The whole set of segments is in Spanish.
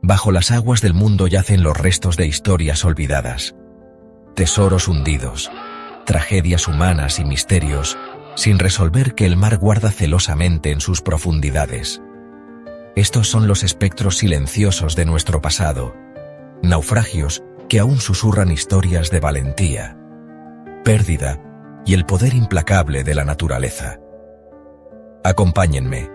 bajo las aguas del mundo yacen los restos de historias olvidadas. Tesoros hundidos, tragedias humanas y misterios, sin resolver que el mar guarda celosamente en sus profundidades. Estos son los espectros silenciosos de nuestro pasado, naufragios que aún susurran historias de valentía, pérdida y el poder implacable de la naturaleza. Acompáñenme,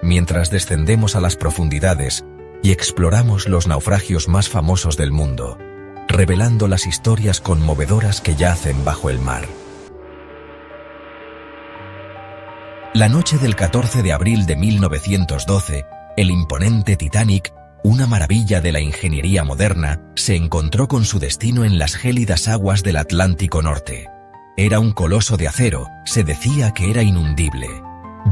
mientras descendemos a las profundidades y exploramos los naufragios más famosos del mundo, revelando las historias conmovedoras que yacen bajo el mar. La noche del 14 de abril de 1912, el imponente Titanic, una maravilla de la ingeniería moderna, se encontró con su destino en las gélidas aguas del Atlántico Norte. Era un coloso de acero, se decía que era inundible.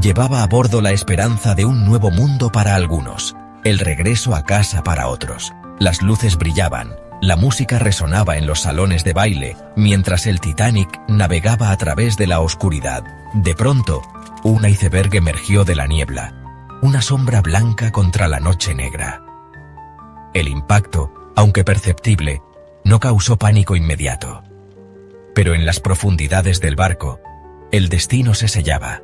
Llevaba a bordo la esperanza de un nuevo mundo para algunos, el regreso a casa para otros. Las luces brillaban, la música resonaba en los salones de baile, mientras el Titanic navegaba a través de la oscuridad. De pronto, un iceberg emergió de la niebla, una sombra blanca contra la noche negra. El impacto, aunque perceptible, no causó pánico inmediato. Pero en las profundidades del barco, el destino se sellaba.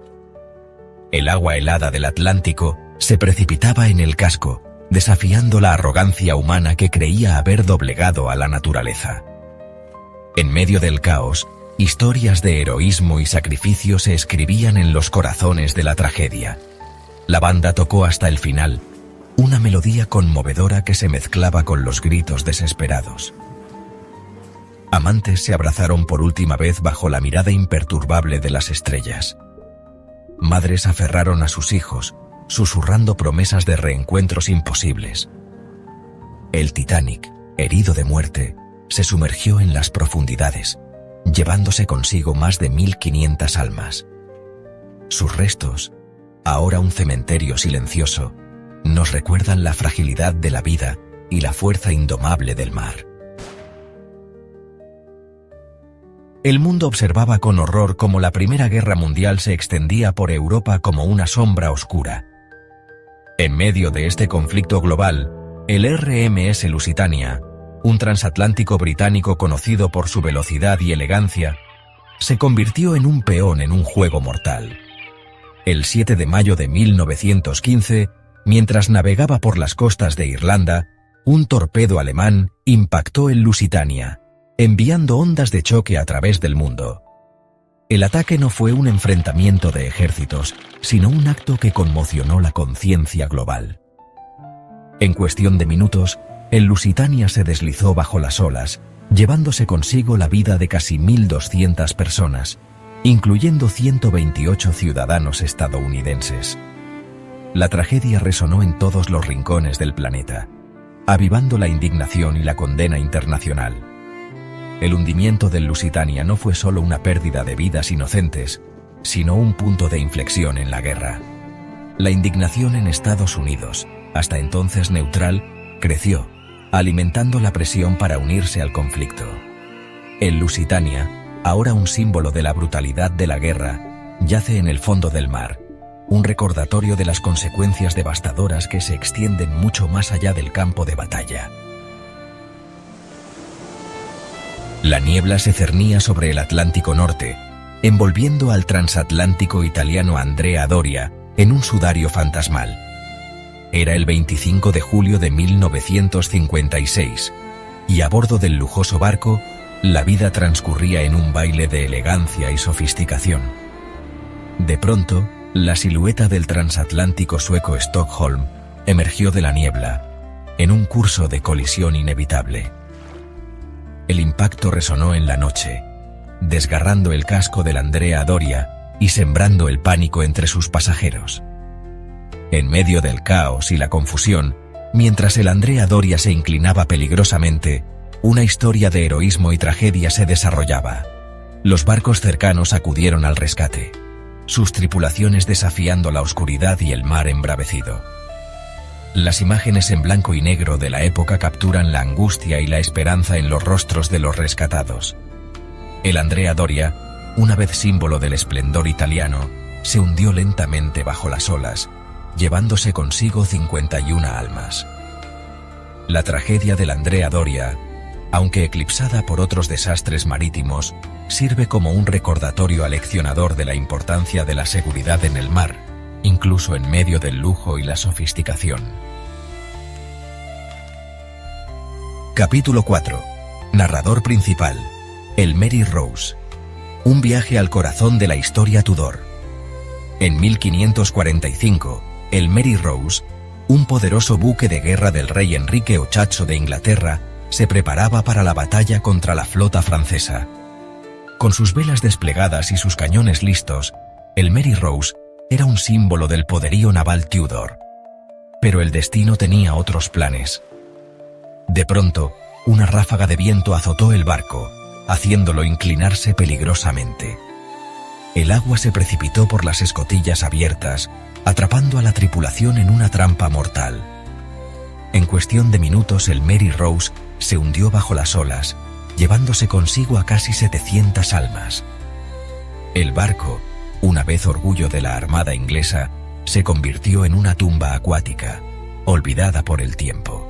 El agua helada del Atlántico se precipitaba en el casco, desafiando la arrogancia humana que creía haber doblegado a la naturaleza. En medio del caos, historias de heroísmo y sacrificio se escribían en los corazones de la tragedia. La banda tocó hasta el final, una melodía conmovedora que se mezclaba con los gritos desesperados. Amantes se abrazaron por última vez bajo la mirada imperturbable de las estrellas. Madres aferraron a sus hijos, susurrando promesas de reencuentros imposibles. El Titanic, herido de muerte, se sumergió en las profundidades, llevándose consigo más de 1500 almas. Sus restos, ahora un cementerio silencioso, nos recuerdan la fragilidad de la vida y la fuerza indomable del mar. El mundo observaba con horror cómo la Primera Guerra Mundial se extendía por Europa como una sombra oscura. En medio de este conflicto global, el RMS Lusitania, un transatlántico británico conocido por su velocidad y elegancia, se convirtió en un peón en un juego mortal. El 7 de mayo de 1915, mientras navegaba por las costas de Irlanda, un torpedo alemán impactó el Lusitania, enviando ondas de choque a través del mundo. El ataque no fue un enfrentamiento de ejércitos, sino un acto que conmocionó la conciencia global. En cuestión de minutos, el Lusitania se deslizó bajo las olas, llevándose consigo la vida de casi 1.200 personas, incluyendo 128 ciudadanos estadounidenses. La tragedia resonó en todos los rincones del planeta, avivando la indignación y la condena internacional. El hundimiento del Lusitania no fue solo una pérdida de vidas inocentes, sino un punto de inflexión en la guerra. La indignación en Estados Unidos, hasta entonces neutral, creció, alimentando la presión para unirse al conflicto. El Lusitania, ahora un símbolo de la brutalidad de la guerra, yace en el fondo del mar, un recordatorio de las consecuencias devastadoras que se extienden mucho más allá del campo de batalla. La niebla se cernía sobre el Atlántico Norte, envolviendo al transatlántico italiano Andrea Doria en un sudario fantasmal. Era el 25 de julio de 1956, y a bordo del lujoso barco, la vida transcurría en un baile de elegancia y sofisticación. De pronto, la silueta del transatlántico sueco Stockholm emergió de la niebla, en un curso de colisión inevitable. El impacto resonó en la noche, desgarrando el casco del Andrea Doria y sembrando el pánico entre sus pasajeros. En medio del caos y la confusión, mientras el Andrea Doria se inclinaba peligrosamente, una historia de heroísmo y tragedia se desarrollaba. Los barcos cercanos acudieron al rescate, sus tripulaciones desafiando la oscuridad y el mar embravecido. Las imágenes en blanco y negro de la época capturan la angustia y la esperanza en los rostros de los rescatados. El Andrea Doria, una vez símbolo del esplendor italiano, se hundió lentamente bajo las olas, llevándose consigo 51 almas. La tragedia del Andrea Doria, aunque eclipsada por otros desastres marítimos, sirve como un recordatorio aleccionador de la importancia de la seguridad en el mar, incluso en medio del lujo y la sofisticación. Capítulo 4. Narrador principal: el Mary Rose. Un viaje al corazón de la historia Tudor. En 1545, el Mary Rose, un poderoso buque de guerra del rey Enrique VIII de Inglaterra, se preparaba para la batalla contra la flota francesa. Con sus velas desplegadas y sus cañones listos, el Mary Rose era un símbolo del poderío naval Tudor. Pero el destino tenía otros planes. De pronto, una ráfaga de viento azotó el barco, haciéndolo inclinarse peligrosamente. El agua se precipitó por las escotillas abiertas, atrapando a la tripulación en una trampa mortal. En cuestión de minutos el Mary Rose se hundió bajo las olas, llevándose consigo a casi 700 almas. El barco, una vez orgullo de la armada inglesa, se convirtió en una tumba acuática, olvidada por el tiempo.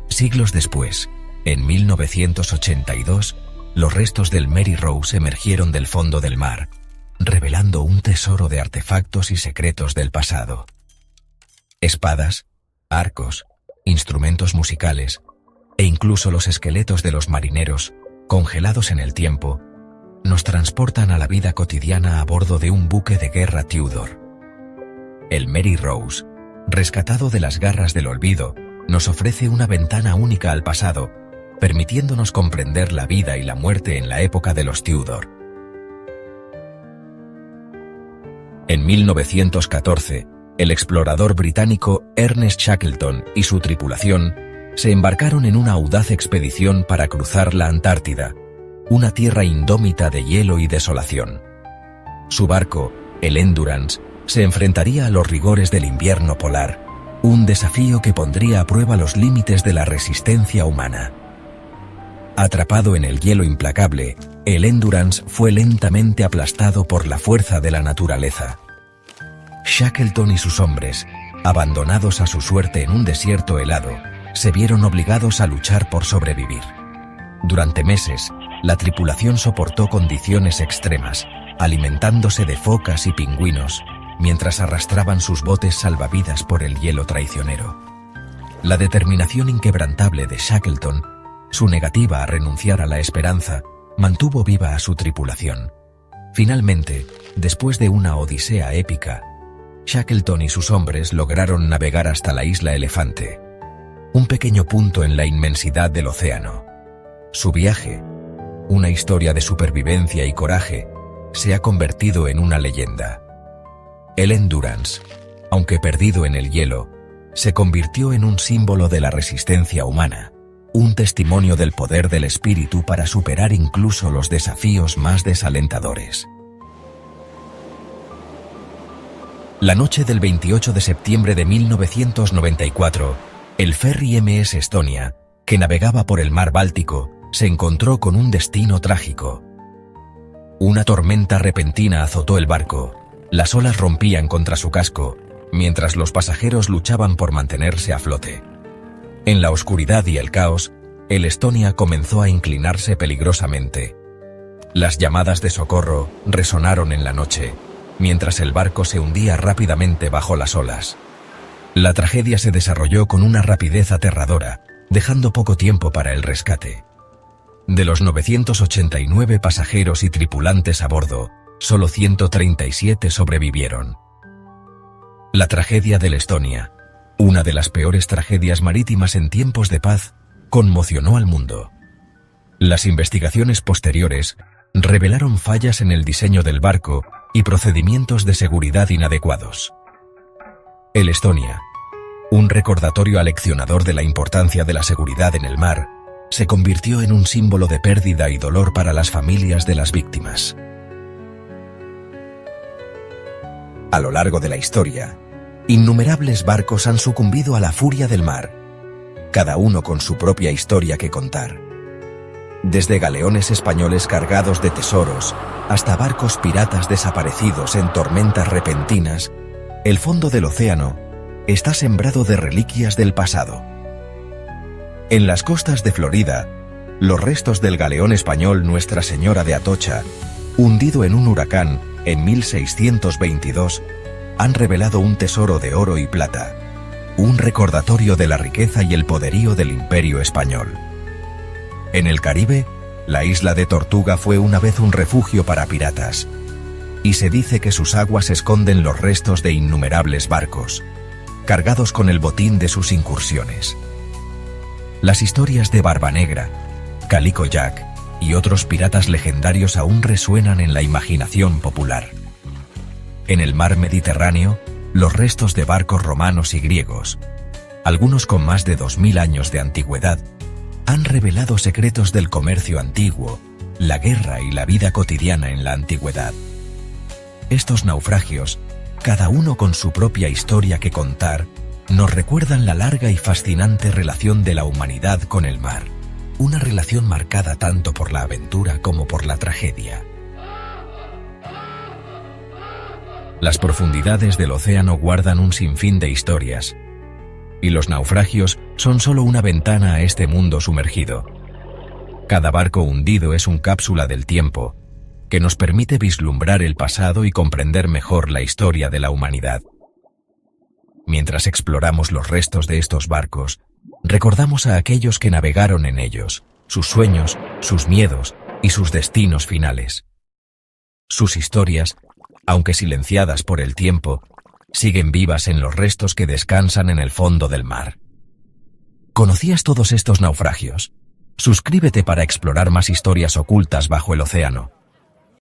Siglos después, en 1982, los restos del Mary Rose emergieron del fondo del mar, revelando un tesoro de artefactos y secretos del pasado. Espadas, arcos, instrumentos musicales e incluso los esqueletos de los marineros, congelados en el tiempo, nos transportan a la vida cotidiana a bordo de un buque de guerra Tudor. El Mary Rose, rescatado de las garras del olvido, nos ofrece una ventana única al pasado, permitiéndonos comprender la vida y la muerte en la época de los Tudor. En 1914, el explorador británico Ernest Shackleton y su tripulación se embarcaron en una audaz expedición para cruzar la Antártida, una tierra indómita de hielo y desolación. Su barco, el Endurance, se enfrentaría a los rigores del invierno polar, un desafío que pondría a prueba los límites de la resistencia humana. Atrapado en el hielo implacable, el Endurance fue lentamente aplastado por la fuerza de la naturaleza. Shackleton y sus hombres, abandonados a su suerte en un desierto helado, se vieron obligados a luchar por sobrevivir. Durante meses, la tripulación soportó condiciones extremas, alimentándose de focas y pingüinos, mientras arrastraban sus botes salvavidas por el hielo traicionero. La determinación inquebrantable de Shackleton, su negativa a renunciar a la esperanza, mantuvo viva a su tripulación. Finalmente, después de una odisea épica, Shackleton y sus hombres lograron navegar hasta la isla Elefante, un pequeño punto en la inmensidad del océano. Su viaje, una historia de supervivencia y coraje, se ha convertido en una leyenda. El Endurance, aunque perdido en el hielo, se convirtió en un símbolo de la resistencia humana, un testimonio del poder del espíritu para superar incluso los desafíos más desalentadores. La noche del 28 de septiembre de 1994, el ferry MS Estonia, que navegaba por el mar Báltico, se encontró con un destino trágico. Una tormenta repentina azotó el barco, las olas rompían contra su casco, mientras los pasajeros luchaban por mantenerse a flote. En la oscuridad y el caos, el Estonia comenzó a inclinarse peligrosamente. Las llamadas de socorro resonaron en la noche, mientras el barco se hundía rápidamente bajo las olas. La tragedia se desarrolló con una rapidez aterradora, dejando poco tiempo para el rescate. De los 989 pasajeros y tripulantes a bordo, solo 137 sobrevivieron. La tragedia del Estonia, una de las peores tragedias marítimas en tiempos de paz, conmocionó al mundo. Las investigaciones posteriores revelaron fallas en el diseño del barco y procedimientos de seguridad inadecuados. El Estonia, un recordatorio aleccionador de la importancia de la seguridad en el mar, se convirtió en un símbolo de pérdida y dolor para las familias de las víctimas. A lo largo de la historia, innumerables barcos han sucumbido a la furia del mar, cada uno con su propia historia que contar. Desde galeones españoles cargados de tesoros hasta barcos piratas desaparecidos en tormentas repentinas, el fondo del océano está sembrado de reliquias del pasado. En las costas de Florida, los restos del galeón español Nuestra Señora de Atocha, hundido en un huracán en 1622, han revelado un tesoro de oro y plata, un recordatorio de la riqueza y el poderío del Imperio español. En el Caribe, la isla de Tortuga fue una vez un refugio para piratas, y se dice que sus aguas esconden los restos de innumerables barcos, cargados con el botín de sus incursiones. Las historias de Barbanegra, Calico Jack y otros piratas legendarios aún resuenan en la imaginación popular. En el mar Mediterráneo, los restos de barcos romanos y griegos, algunos con más de 2000 años de antigüedad, han revelado secretos del comercio antiguo, la guerra y la vida cotidiana en la antigüedad. Estos naufragios, cada uno con su propia historia que contar, nos recuerdan la larga y fascinante relación de la humanidad con el mar, una relación marcada tanto por la aventura como por la tragedia. Las profundidades del océano guardan un sinfín de historias, y los naufragios son solo una ventana a este mundo sumergido. Cada barco hundido es una cápsula del tiempo, que nos permite vislumbrar el pasado y comprender mejor la historia de la humanidad. Mientras exploramos los restos de estos barcos, recordamos a aquellos que navegaron en ellos, sus sueños, sus miedos y sus destinos finales. Sus historias, aunque silenciadas por el tiempo, siguen vivas en los restos que descansan en el fondo del mar. ¿Conocías todos estos naufragios? Suscríbete para explorar más historias ocultas bajo el océano.